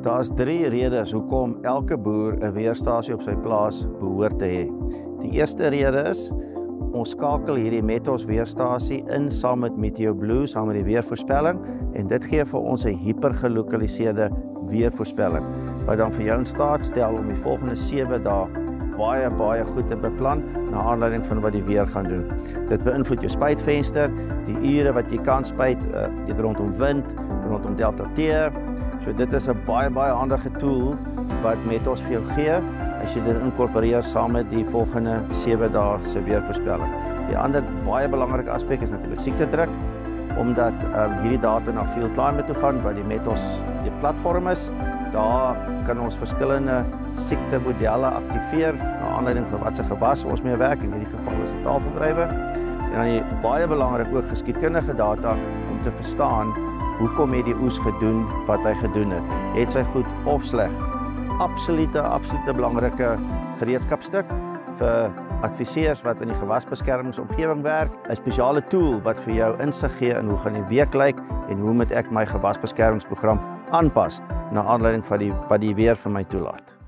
Daar's 3 redes hoekom elke boer 'n weerstasie op sy plaas behoort te hê. Die eerste rede is, ons skakel hierdie Metos weerstasie in saam met Meteo Blue, saam met die weervoorspelling, en dit gee vir ons 'n hipergelokaliseerde weervoorspelling, wat dan vir jou in staat stel om die volgende 7 dae baie goed te beplan, na aanleiding van wat die weer gaan doen. Dit beïnvloed jou spuitvenster, die ure wat jy kan spuit, rondom wind, rondom Delta T. So dit is 'n baie handige tool wat Metos vir jou gee, as jy dit inkorporeer saam met die volgende 7 dae se weervoorspelling. Die ander baie belangrike aspek is natuurlik siektetedruk, omdat hierdie data na Field Climate toe gaan, wat die Metos die platform is. Daar kan ons verskillende siektemodelle aktiveer, na aanleiding van wat se gewas ons mee werk, in hierdie geval is dit tafeldrywe. En dan die baie belangrik ook geskiedkundige data, om te verstaan, hoekom het die oes gedoen wat hy gedoen het. Het sy goed of sleg? Absolute belangrike gereedskapstuk vir adviseurs wat in die gewasbeskermingsomgewing werk. 'n Spesiale tool wat vir jou insig gee in hoe gaan die week lyk en hoe moet ek my gewasbeskermingsprogram aanpas na aanleiding van wat die weer vir my toelaat.